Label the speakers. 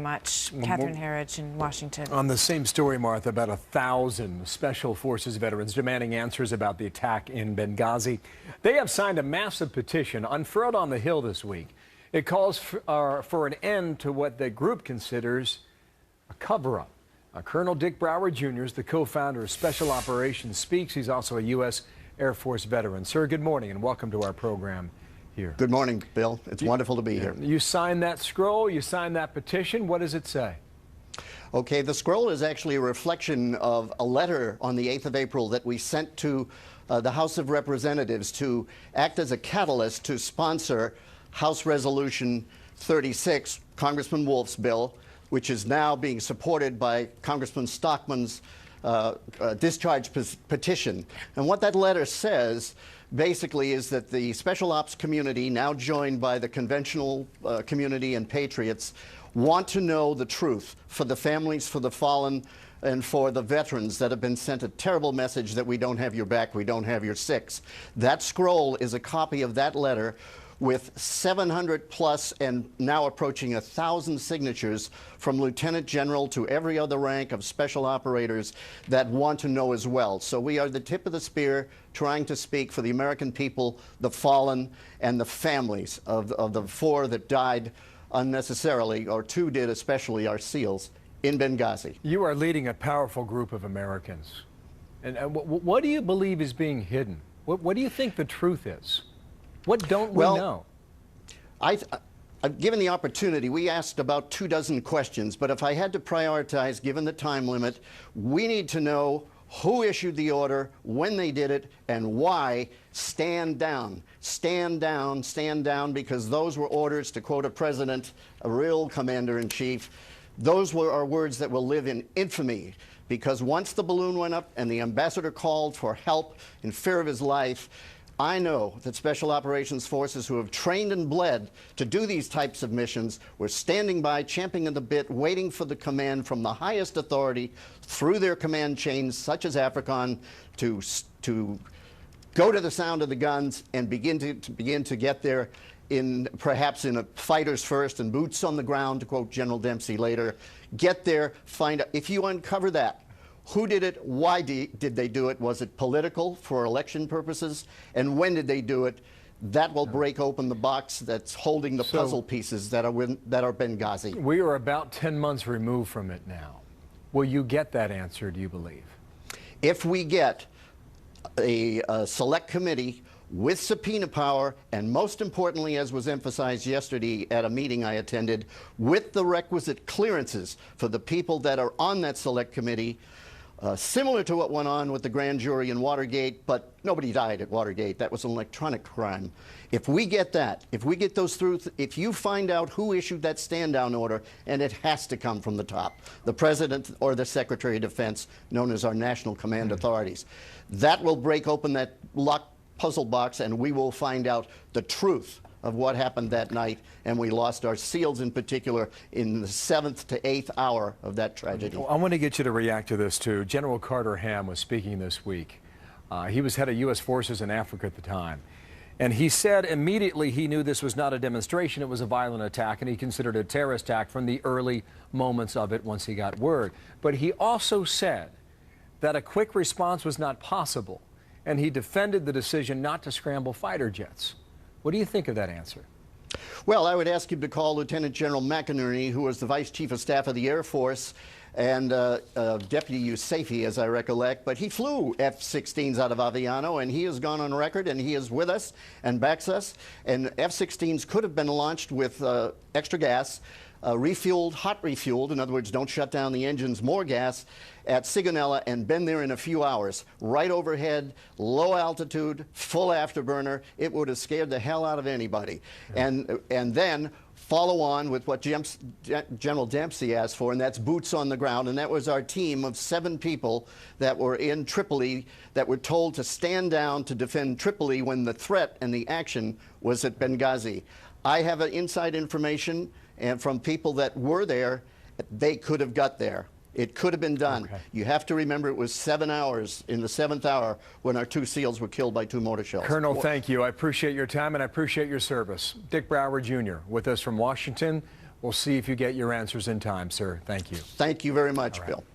Speaker 1: Much. Catherine Herridge in Washington.
Speaker 2: On the same story, Martha, about 1,000 Special Forces veterans demanding answers about the attack in Benghazi. They have signed a massive petition unfurled on the Hill this week. It calls for an end to what the group considers a cover-up. Colonel Dick Broward Jr. is the co-founder of Special Operations Speaks. He's also a U.S. Air Force veteran. Sir, good morning and welcome to our program here.
Speaker 3: Good morning, Bill. It's wonderful to be here.
Speaker 2: You signed that scroll, you signed that petition. What does it say?
Speaker 3: Okay, the scroll is actually a reflection of a letter on the 8th of April that we sent to the House of Representatives to act as a catalyst to sponsor House Resolution 36, Congressman Wolf's bill, which is now being supported by Congressman Stockman's discharge petition. And what that letter says basically is that the special ops community, now joined by the conventional community and patriots, want to know the truth for the families, for the fallen, and for the veterans that have been sent a terrible message that we don't have your back, we don't have your six. That scroll is a copy of that letter with 700 plus and now approaching 1,000 signatures from Lieutenant General to every other rank of special operators that want to know as well. So we are the tip of the spear trying to speak for the American people, the fallen, and the families of the 4 that died unnecessarily, or 2 did especially, our SEALs, in Benghazi.
Speaker 2: You are leading a powerful group of Americans. And what do you believe is being hidden? What do you think the truth is? What don't we know?
Speaker 3: Given the opportunity, we asked about 24 questions, but if I had to prioritize, given the time limit, we need to know who issued the order, when they did it, and why. Stand down. Stand down, stand down, because those were orders, to quote a president, a real commander-in-chief. Those were our words that will live in infamy, because once the balloon went up and the ambassador called for help in fear of his life, I know that Special Operations Forces who have trained and bled to do these types of missions were standing by, champing at the bit, waiting for the command from the highest authority through their command chains, such as AFRICOM, to go to the sound of the guns and begin to get there perhaps in a fighters first and boots on the ground, to quote General Dempsey later. Get there, find out. If you uncover that, who did it? Why did they do it? Was it political for election purposes? And when did they do it? That will break open the box that's holding the puzzle pieces that are Benghazi.
Speaker 2: We are about 10 months removed from it now. Will you get that answer, do you believe?
Speaker 3: If we get a select committee with subpoena power, and most importantly, as was emphasized yesterday at a meeting I attended, with the requisite clearances for the people that are on that select committee, similar to what went on with the grand jury in Watergate, but nobody died at Watergate. That was an electronic crime. If we get that, if we get those through, if you find out who issued that stand-down order, and it has to come from the top, the President or the Secretary of Defense, known as our National Command Authorities, that will break open that locked puzzle box, and we will find out the truth of what happened that night, and we lost our SEALs in particular in the 7th to 8th hour of that tragedy.
Speaker 2: Well, I want to get you to react to this too. General Carter Ham was speaking this week. He was head of U.S. forces in Africa at the time. And he said immediately he knew this was not a demonstration, it was a violent attack, and he considered it a terrorist attack from the early moments of it once he got word. But he also said that a quick response was not possible, and he defended the decision not to scramble fighter jets. What do you think of that answer?
Speaker 3: Well, I would ask him to call Lieutenant General McInerney, who was the Vice Chief of Staff of the Air Force, and Deputy Yousefi, as I recollect, but he flew F-16s out of Aviano, and he has gone on record, and he is with us and backs us. And F-16s could have been launched with extra gas, refueled, hot refueled, in other words, don't shut down the engines, more gas, at Sigonella, and been there in a few hours. Right overhead, low altitude, full afterburner. It would have scared the hell out of anybody. And then follow on with what General Dempsey asked for, and that's boots on the ground. And that was our team of 7 people that were in Tripoli that were told to stand down to defend Tripoli when the threat and the action was at Benghazi. I have inside information, and from people that were there, they could have got there. It could have been done. Okay. You have to remember it was 7 hours in the 7th hour when our 2 SEALs were killed by 2 mortar shells.
Speaker 2: Colonel, thank you. I appreciate your time and I appreciate your service. Dick Broward Jr. with us from Washington. We'll see if you get your answers in time, sir. Thank you.
Speaker 3: Thank you very much, Bill.